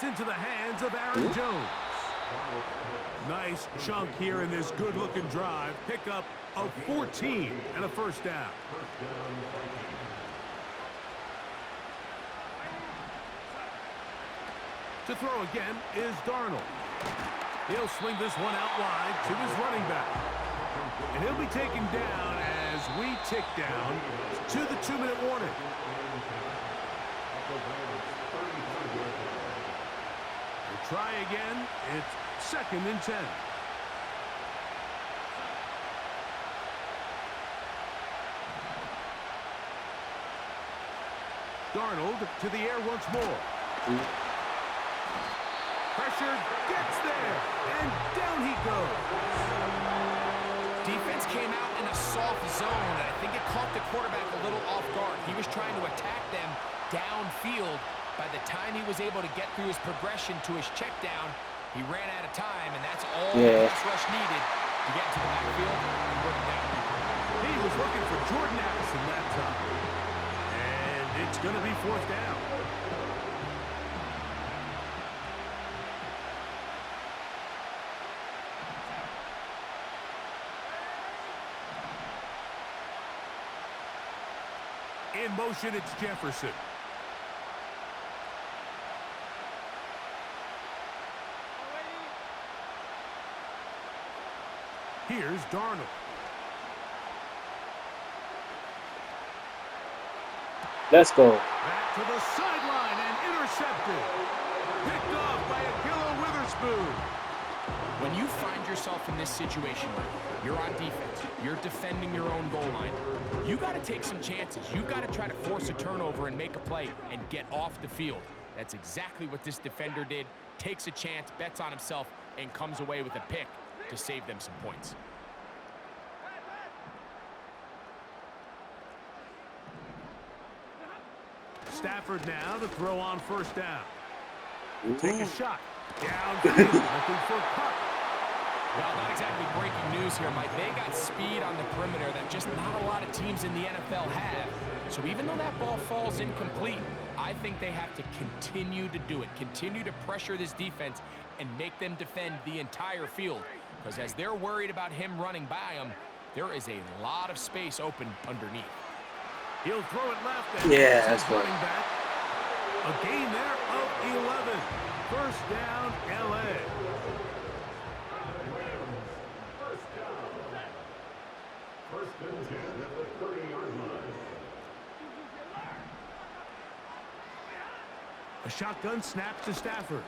It's into the hands of Aaron Jones. Nice chunk here in this good-looking drive. Pickup of 14 and a first down. To throw again is Darnold. He'll swing this one out wide to his running back. And he'll be taken down as we tick down to the 2-minute warning. We'll try again. It's 2nd and 10. Darnold to the air once more. Pressure gets there, and down he goes. Defense came out in a soft zone, and I think it caught the quarterback a little off guard. He was trying to attack them downfield. By the time he was able to get through his progression to his check down, he ran out of time, and that's all the pass rush needed to get to the backfield and bring it down. He was looking for Jordan Addison that time. And it's going to be 4th down. In motion, it's Jefferson. Here's Darnold. Let's go. Back to the sideline and intercepted. Picked off by Ahkello Witherspoon. When you find yourself in this situation, you're on defense, you're defending your own goal line, you got to take some chances. You got to try to force a turnover and make a play and get off the field. That's exactly what this defender did. Takes a chance, bets on himself, and comes away with a pick to save them some points. Stafford now to throw on 1st down. Take a shot. Downfield, looking for Kupp. Well, not exactly breaking news here, Mike. They got speed on the perimeter that just not a lot of teams in the NFL have. So even though that ball falls incomplete, I think they have to continue to do it. Continue to pressure this defense and make them defend the entire field. Because as they're worried about him running by them, there is a lot of space open underneath. He'll throw it left. And that's right. Running back. A gain there of 11. 1st down, L.A. A shotgun snap to Stafford.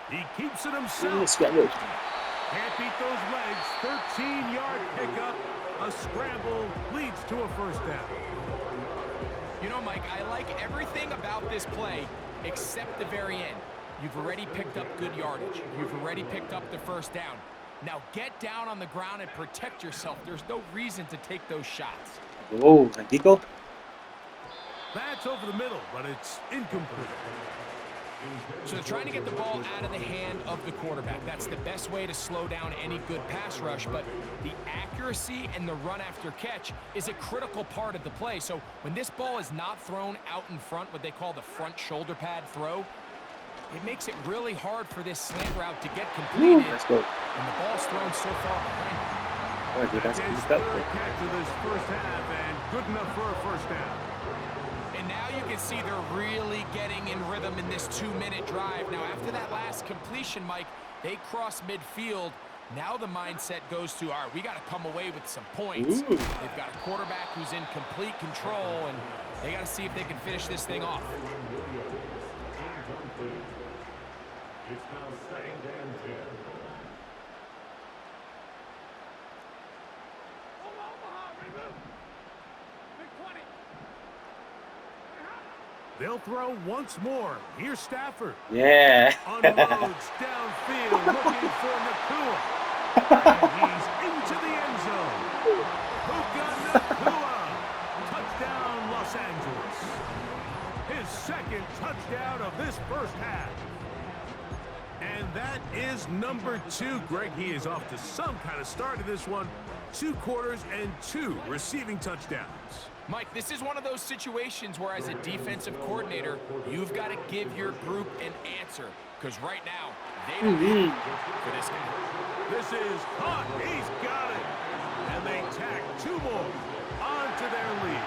He keeps it himself. Can't beat those legs. 13-yard pickup. A scramble leads to a 1st down. You know, Mike, I like everything about this play except the very end. You've already picked up good yardage. You've already picked up the 1st down. Now get down on the ground and protect yourself. There's no reason to take those shots. Oh, Nico. That's over the middle, but it's incomplete. So they're trying to get the ball out of the hand of the quarterback. That's the best way to slow down any good pass rush, but the accuracy and the run after catch is a critical part of the play. So when this ball is not thrown out in front, what they call the front shoulder pad throw, it makes it really hard for this slant route to get completed. Let's go. And the ball's thrown so far behind him. Oh, dude, that's his 3rd catch of this 1st half, and good enough for a 1st down. And now you can see they're really getting in rhythm in this 2-minute drive. Now, after that last completion, Mike, they cross midfield. Now the mindset goes to, all right, we got to come away with some points. They've got a quarterback who's in complete control, and they got to see if they can finish this thing off. It's now 2nd and 10. They'll throw once more. Here's Stafford. Yeah. Unloads downfield, looking for Nacua. And he's into the end zone. Puka Nacua. Touchdown, Los Angeles. His 2nd touchdown of this 1st half. And that is number 2. Greg, he is off to some kind of start in this one. 2 quarters and 2 receiving touchdowns. Mike, this is one of those situations where as a defensive coordinator, you've got to give your group an answer. Because right now, they don't have for this guy. This is caught. He's got it. And they tack 2 more onto their lead.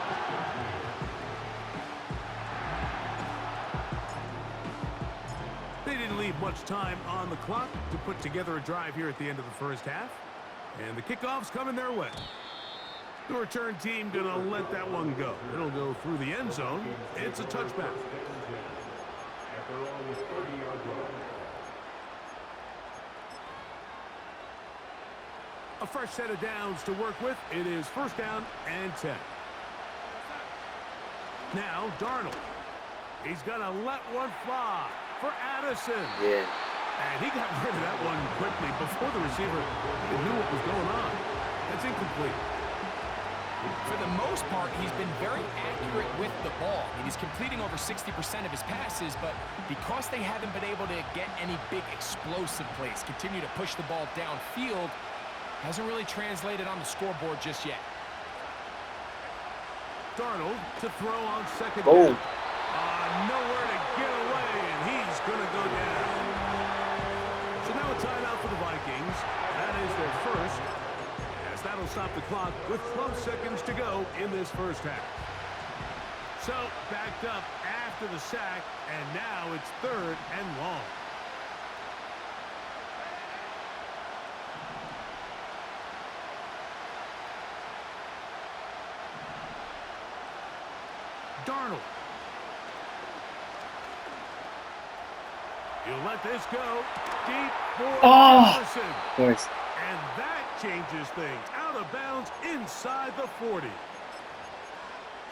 They didn't leave much time on the clock to put together a drive here at the end of the first half. And the kickoff's coming their way. The return team gonna let that one go. It'll go through the end zone. It's a touchback. A fresh set of downs to work with. It is first down and 10. Now Darnold. He's gonna let one fly for Addison. Yeah. And he got rid of that one quickly before the receiver even knew what was going on. That's incomplete. For the most part, he's been very accurate with the ball. I mean, he's completing over 60% of his passes, but because they haven't been able to get any big explosive plays, continue to push the ball downfield, hasn't really translated on the scoreboard just yet. Darnold to throw on second Oh. down. Nowhere to get away, and he's going to go down. So now a timeout for the Vikings. That is their first. As that'll stop the clock with 12 seconds to go in this first half. So backed up after the sack, and now it's 3rd and long. Darnold. He'll let this go deep for Jefferson. Of course. And that changes things. Out of bounds inside the 40.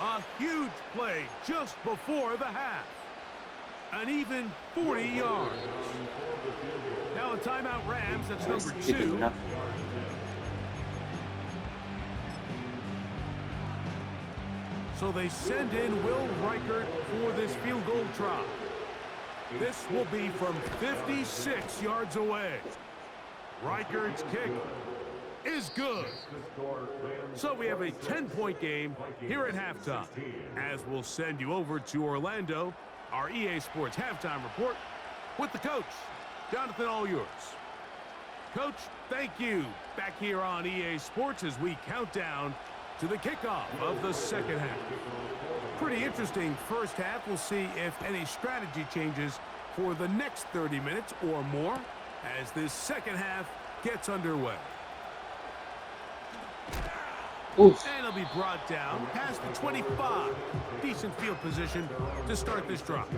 A huge play just before the half. An even 40 yards. Now a timeout Rams. That's number 2. So they send in Will Reichert for this field goal try. This will be from 56 yards away. Reichert's kick is good. So we have a 10-point game here at halftime. As we'll send you over to Orlando, our EA Sports halftime report with the coach, Jonathan, all yours. Coach, thank you. Back here on EA Sports as we count down to the kickoff of the second half. Pretty interesting first half. We'll see if any strategy changes for the next 30 minutes or more as this second half gets underway. Oof. And it'll be brought down past the 25. Decent field position to start this drive.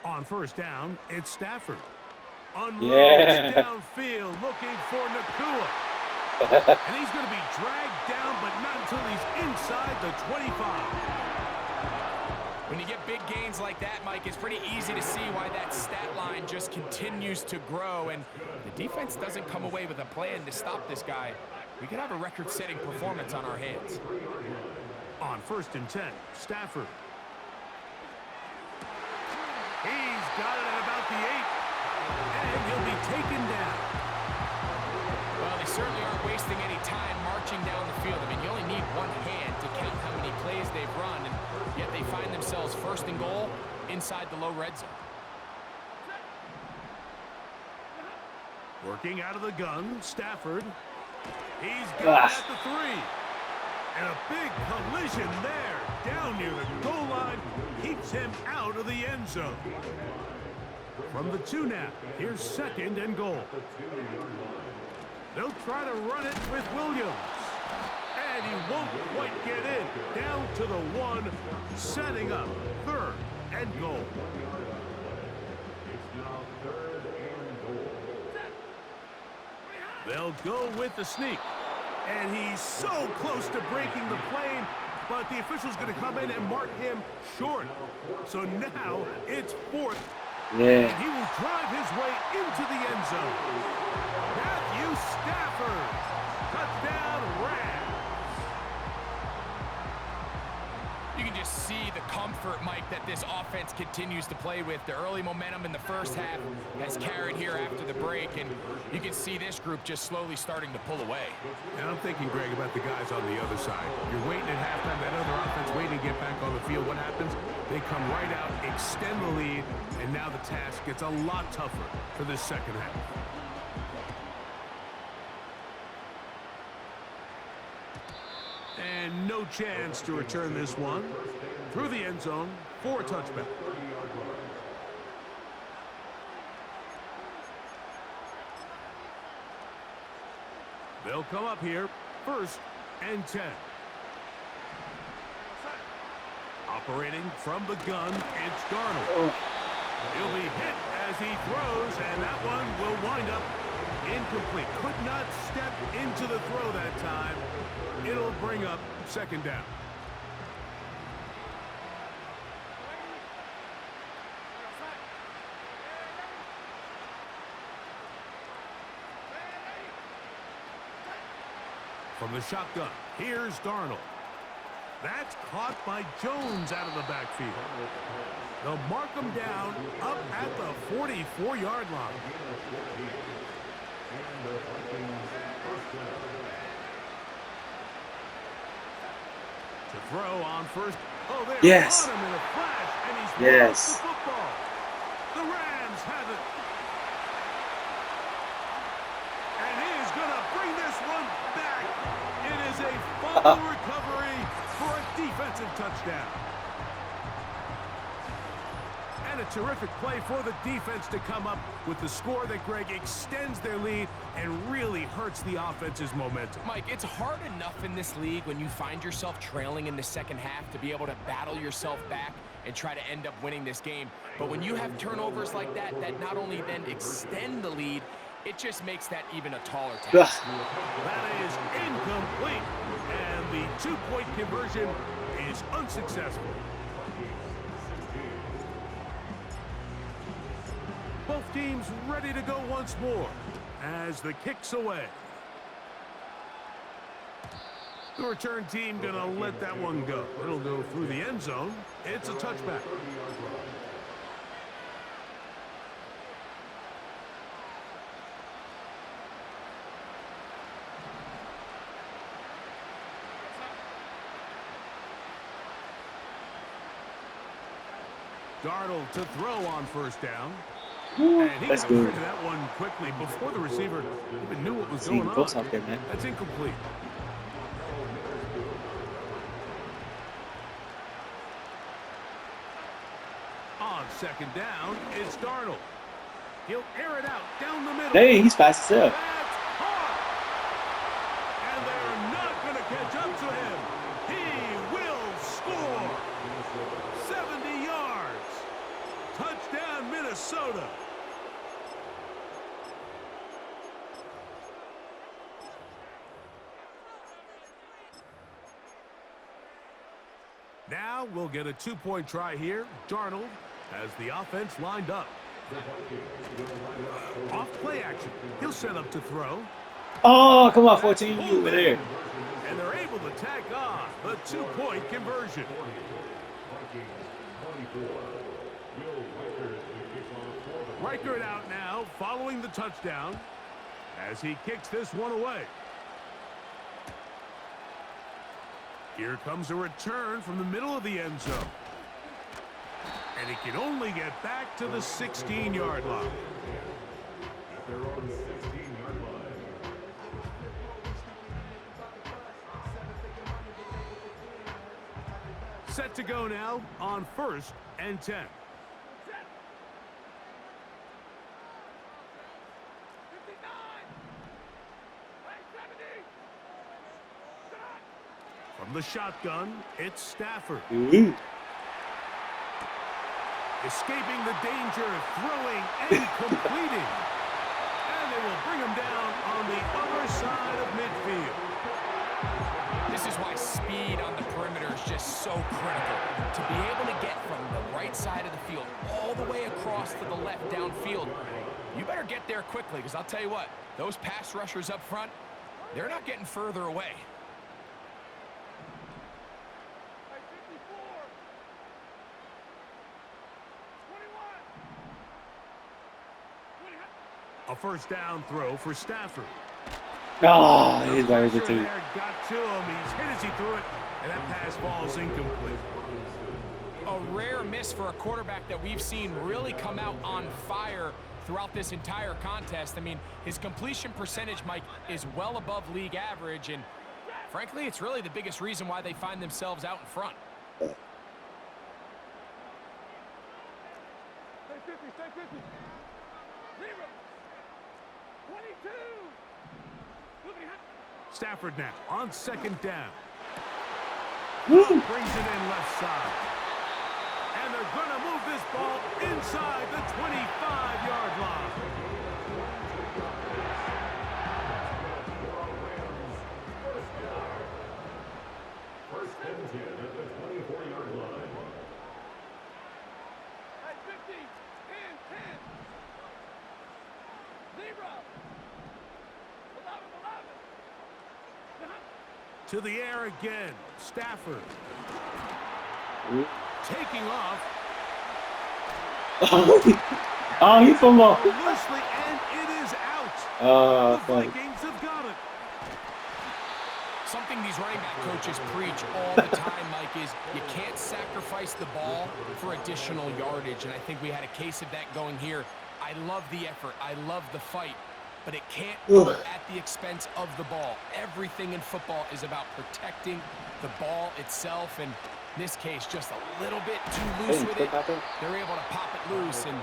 On first down, it's Stafford. Unloads downfield, looking for Nakua. And he's going to be dragged down, but not until he's inside the 25. When you get big gains like that, Mike, it's pretty easy to see why that stat line just continues to grow. And the defense doesn't come away with a plan to stop this guy. We could have a record-setting performance on our hands. On first and 10, Stafford. He's got it at about the 8. And he'll be taken down. Well, they certainly aren't wasting any time marching down the field. I mean, you only need one hand to count how many plays they've run, and yet they find themselves first and goal inside the low red zone. Working out of the gun, Stafford. He's got it at the 3. And a big collision there, down near the goal line, keeps him out of the end zone. From the 2 now, here's second and goal. They'll try to run it with Williams. And he won't quite get in. Down to the 1, setting up third and goal. They'll go with the sneak. And he's so close to breaking the plane, but the official's going to come in and mark him short. So now it's 4th. Yeah. And he will drive his way into the end zone. Matthew Stafford. Touchdown, Rams. You can just see the comfort, Mike, that this offense continues to play with. The early momentum in the first half has carried here after the break, and you can see this group just slowly starting to pull away. And I'm thinking, Greg, about the guys on the other side. You're waiting at halftime, that other offense waiting to get back on the field. What happens? They come right out, extend the lead, and now the task gets a lot tougher for this second half. And no chance to return this one. Through the end zone for a touchback. They'll come up here, 1st and 10. Operating from the gun, it's Darnold. Oh. He'll be hit as he throws, and that one will wind up incomplete. Could not step into the throw that time. It'll bring up 2nd down. From the shotgun, here's Darnold. That's caught by Jones out of the backfield. They'll mark him down up at the 44-yard line. To throw on 1st. Oh, there. Yes. On him in a flash, and he's Yes. lost the football. The Rams have it. And he's going to bring this one back. It is a fumble recovery for a defensive touchdown. And a terrific play for the defense to come up with the score that, Greg, extends their lead and really hurts the offense's momentum. Mike, it's hard enough in this league when you find yourself trailing in the second half to be able to battle yourself back and try to end up winning this game. But when you have turnovers like that, that not only then extend the lead, it just makes that even a taller task. That is incomplete. And the 2-point conversion is unsuccessful. Both teams ready to go once more as the kick's away. The return team gonna let that one go. It'll go through the end zone. It's a touchback. Darnold to throw on 1st down. And he That's got good. rid of that one quickly before the receiver even knew what was See, going close on. out there, man. That's incomplete. On 2nd down, it's Darnold. He'll air it out down the middle. Hey, he's fast as hell. That's caught. And they're not going to catch up to him. He will score. 70 yards. Touchdown, Minnesota. Now we'll get a 2-point try here. Darnold has the offense lined up. Off play action. He'll set up to throw. Oh, come on, 14, you over there. And they're able to tack on the 2-point conversion. Reichert out now following the touchdown as he kicks this one away. Here comes a return from the middle of the end zone. And he can only get back to the 16-yard line. Set to go now on 1st and 10. From the shotgun, it's Stafford. Ooh. Escaping the danger, throwing and completing. And they will bring him down on the other side of midfield. This is why speed on the perimeter is just so critical. To be able to get from the right side of the field all the way across to the left downfield, you better get there quickly, because I'll tell you what, those pass rushers up front, they're not getting further away. A first down throw for Stafford. 아, he's very Pressure good too. there got to him. He's hit as he threw it, and that pass falls incomplete. A rare miss for a quarterback that we've seen really come out on fire throughout this entire contest. I mean, his completion percentage, Mike, is well above league average, and frankly, it's really the biggest reason why they find themselves out in front. Stafford now on second down. Woo! Brings it in left side. And they're going to move this ball inside the 25-yard line. First and 10 at the 24-yard line. At 50, 10, 10. 0. 11, 11. To the air again. Stafford Ooh. taking off. 아, 히퍼머. Loosely, and it is out. 아, The fine. Vikings have got it. Something these running back coaches preach all the time, Mike, is you can't sacrifice the ball for additional yardage, and I think we had a case of that going here. I love the effort. I love the fight. But it can't go at the expense of the ball. Everything in football is about protecting the ball itself, and in this case, just a little bit too loose with it. They're able to pop it loose, and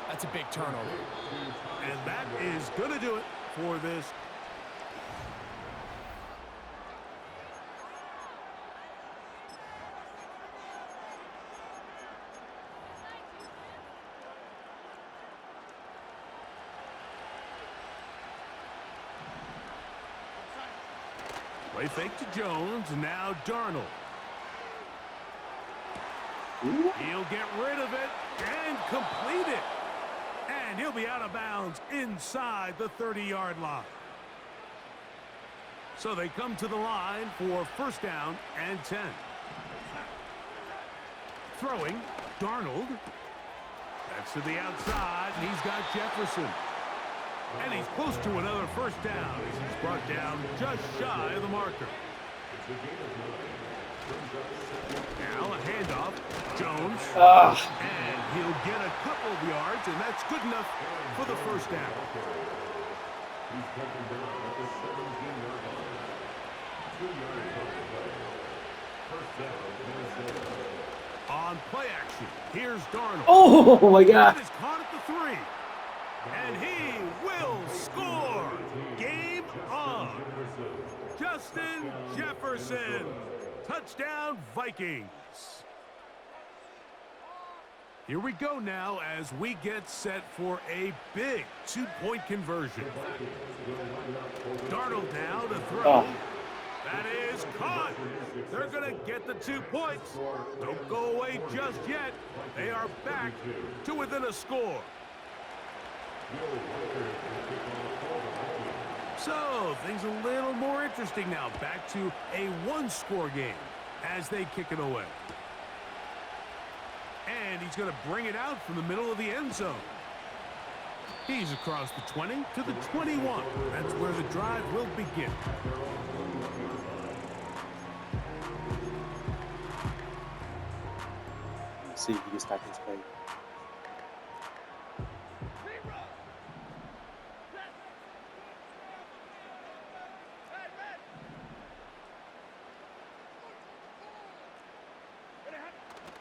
that's a big turnover. And that is going to do it for this. Play fake to Jones, now Darnold. He'll get rid of it and complete it. And he'll be out of bounds inside the 30-yard line. So they come to the line for first down and 10. Throwing, Darnold. That's to the outside, and he's got Jefferson. And he's close to another first down as he's brought down just shy of the marker. Now a handoff, Jones. And he'll get a couple of yards, and that's good enough for the first down. He's taken down at the 17-yard line. 2 yards on the play. First down, Minnesota. On play action, here's Darnold. Oh my God. That is caught at the 3. And he will score. Game on. Justin Jefferson. Touchdown, Vikings. Here we go now as we get set for a big 2-point conversion. Darnold now to throw. That is caught. They're going to get the 2 points. Don't go away just yet. They are back to within a score. So, things a little more interesting now. Back to a 1-score game as they kick it away. And he's going to bring it out from the middle of the end zone. He's across the 20 to the 21. That's where the drive will begin. Let's see if he can start this play.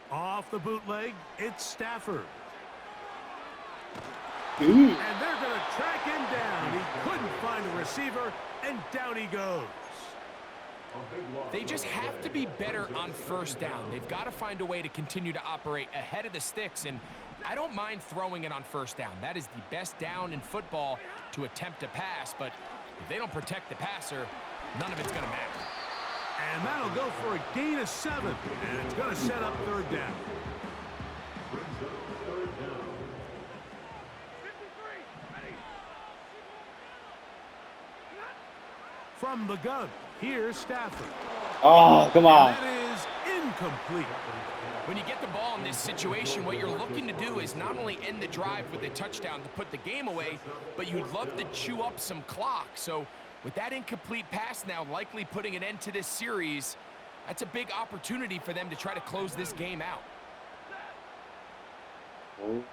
Off the bootleg, it's Stafford. Ooh. And they're going to track him down. He couldn't find a receiver, and down he goes. They just have to be better on first down. They've got to find a way to continue to operate ahead of the sticks, and I don't mind throwing it on first down. That is the best down in football to attempt to pass, but if they don't protect the passer, none of it's going to matter. And that'll go for a gain of 7, and it's going to set up 3rd down. 53. Ready. From the gun, here's Stafford. Oh, come on. That is incomplete. When you get the ball in this situation, what you're looking to do is not only end the drive with a touchdown to put the game away, but you'd love to chew up some clock. So with that incomplete pass now likely putting an end to this series, that's a big opportunity for them to try to close this game out. Oh.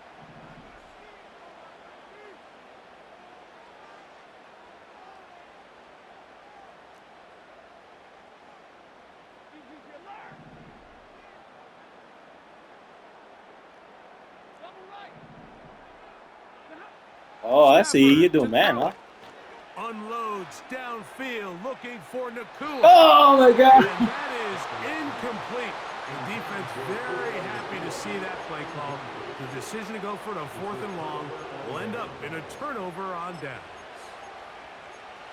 Double right. Oh, I see you doing, man, huh? Unloads downfield, looking for Nakua. Oh my And God! that is incomplete. The defense very happy to see that play call. The decision to go for it on 4th and long will end up in a turnover on downs.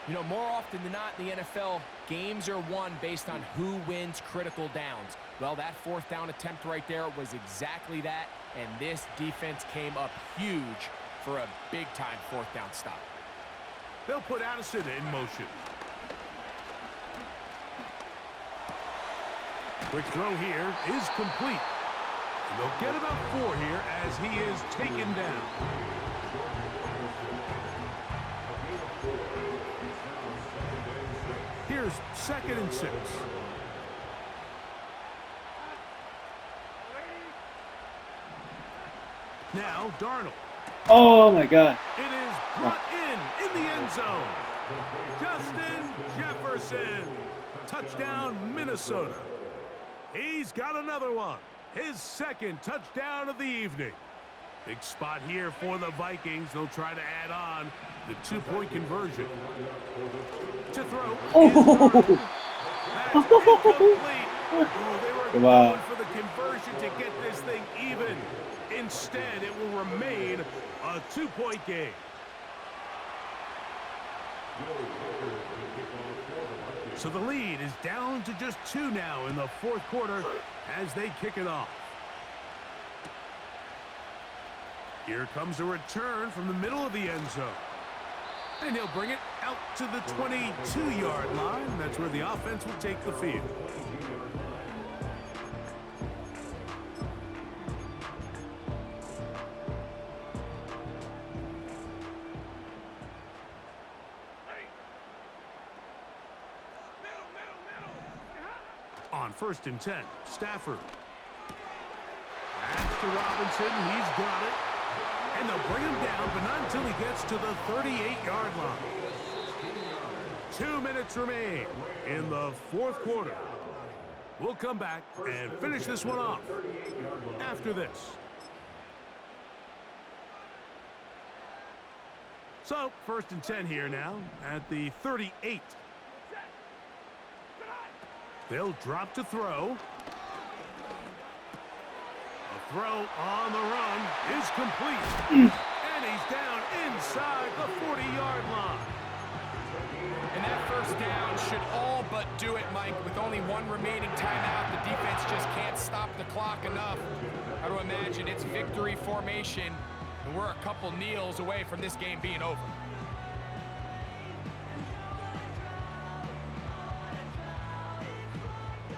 You know, more often than not in the NFL, games are won based on who wins critical downs. Well, that 4th down attempt right there was exactly that, and this defense came up huge for a big-time 4th down stop. They'll put Addison in motion. Quick throw here is complete. And they'll get about 4 here as he is taken down. Here's 2nd and 6. Now Darnold. Oh my God! It is brought in the end zone. Justin Jefferson. Touchdown, Minnesota. He's got another one. His 2nd touchdown of the evening. Big spot here for the Vikings. They'll try to add on the 2-point conversion. To throw. Oh! That's incomplete. Oh, they were Come going on. for the conversion to get this thing even. Instead, it will remain a 2-point game. So the lead is down to just 2 now in the 4th quarter as they kick it off. Here comes a return from the middle of the end zone. And he'll bring it out to the 22-yard line. That's where the offense will take the field. On 1st and 10, Stafford. Pass to Robinson. He's got it. And they'll bring him down, but not until he gets to the 38-yard line. 2 minutes remain in the 4th quarter. We'll come back and finish this one off after this. So, 1st and 10 here now at the 38. They'll drop to throw. A throw on the run is complete. And he's down inside the 40-yard line. And that 1st down should all but do it, Mike. With only 1 remaining timeout, the defense just can't stop the clock enough. How to imagine it's victory formation, and we're a couple kneels away from this game being over.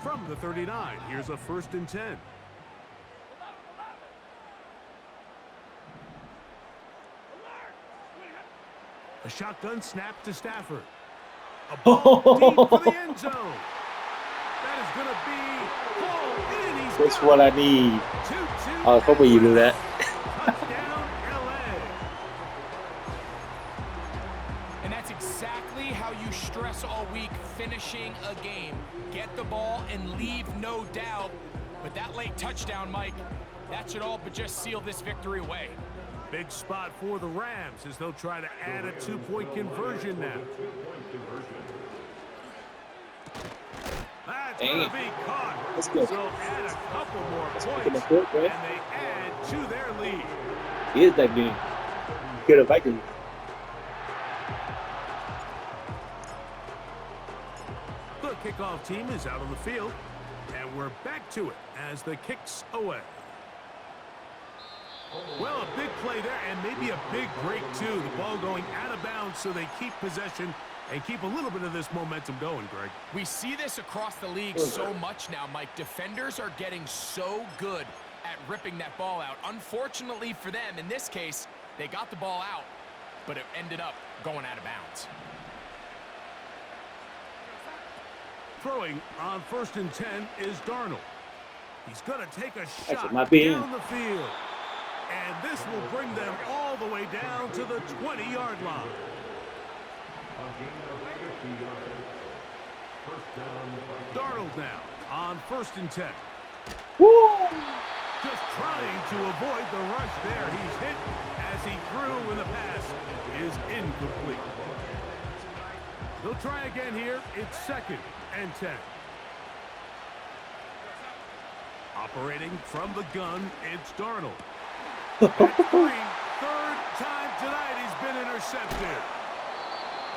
From the 39, here's a 1st and 10. A shotgun snap to Stafford. A ball deep for the end zone. That is going to be pulled in. He's That's got what it. I need. 2-2 Oh, hope you do that. Touchdown, LA. And that's exactly how you stress all week, finishing a game. Get the ball and leave no doubt. But that late touchdown, Mike, that should all but just seal this victory away. Big spot for the Rams as they'll try to add a 2-point conversion now. That's Dang. going to be caught. That's good. So add a couple more Speaking points, of foot, right? and they add to their lead. He is that game. Good if I can. The kickoff team is out on the field, and we're back to it as the kick's away. Well, a big play there, and maybe a big break, too. The ball going out of bounds, so they keep possession and keep a little bit of this momentum going, Greg. We see this across the league so much now, Mike. Defenders are getting so good at ripping that ball out. Unfortunately for them, in this case, they got the ball out, but it ended up going out of bounds. Throwing on 1st and 10 is Darnold. He's going to take a shot might be down in. the field. And this will bring them all the way down to the 20-yard line. A gain of 50 yards. First down by Darnold now on 1st and 10. Woo! Just trying to avoid the rush there. He's hit as he threw, and the pass is incomplete. They'll try again here. It's 2nd and 10. Operating from the gun, it's Darnold. At 3, 3rd time tonight he's been intercepted.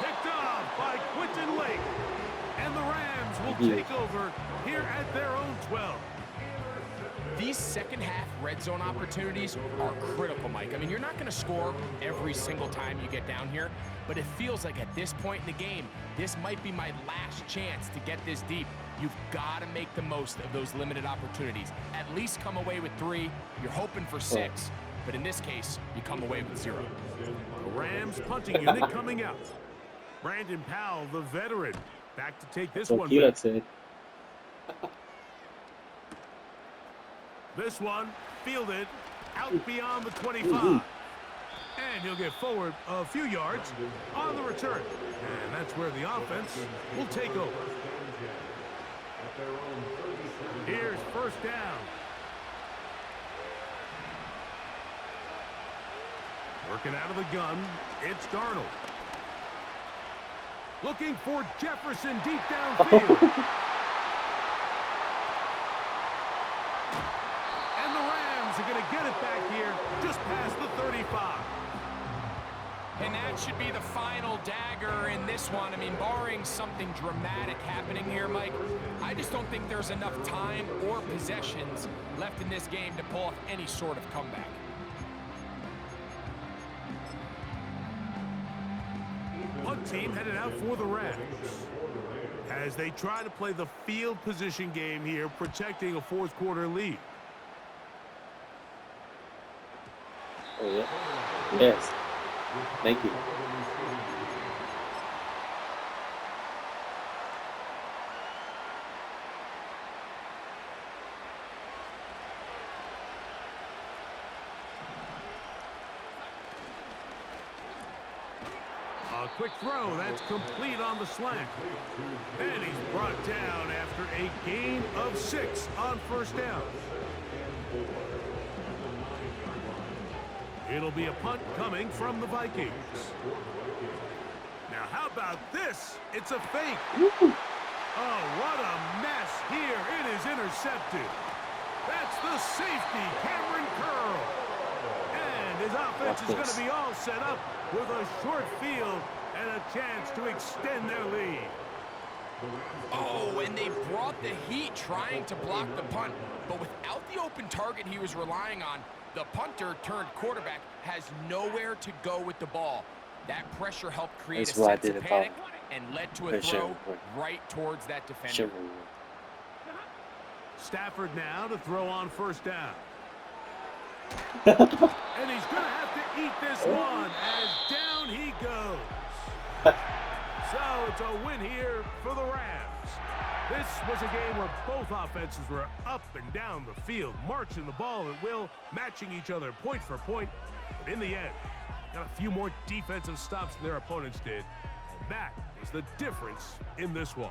Picked off by Quentin Lake. And the Rams will take over here at their own 12. These second half red zone opportunities are critical, Mike. I mean, you're not going to score every single time you get down here, but it feels like at this point in the game, this might be my last chance to get this deep. You've got to make the most of those limited opportunities. At least come away with 3. You're hoping for 6, but in this case, you come away with 0. The Rams punting unit coming out. Brandon Powell, the veteran, back to take this So one cute, back. I'd say. This one fielded out beyond the 25. And he'll get forward a few yards on the return. And that's where the offense will take over. at their own 37. Here's 1st down. Working out of the gun, it's Darnold. Looking for Jefferson deep downfield. And the Rams are going to get it back here just past the 35. And that should be the final dagger in this one. I mean, barring something dramatic happening here, Mike, I just don't think there's enough time or possessions left in this game to pull off any sort of comeback. Punt team headed out for the Rams as they try to play the field position game here, protecting a 4th quarter lead. Oh, yeah. Yes. Thank you. A quick throw, that's complete on the slant. And he's brought down after a gain of 6 on 1st down. It'll be a punt coming from the Vikings. Now, how about this? It's a fake. Oh, what a mess here. It is intercepted. That's the safety, Cameron Curl. And his offense is going to be all set up with a short field and a chance to extend their lead. Oh, and they brought the heat trying to block the punt. But without the open target he was relying on, the punter turned quarterback has nowhere to go with the ball. That pressure helped create That's a why I sense did of it, panic Paul. and led to a Pressure. throw right towards that defender. Sure. Stafford now to throw on 1st down. And he's going to have to eat this one as down he goes. So it's a win here for the Rams. This was a game where both offenses were up and down the field, marching the ball at will, matching each other point for point. But in the end, got a few more defensive stops than their opponents did. And that is the difference in this one.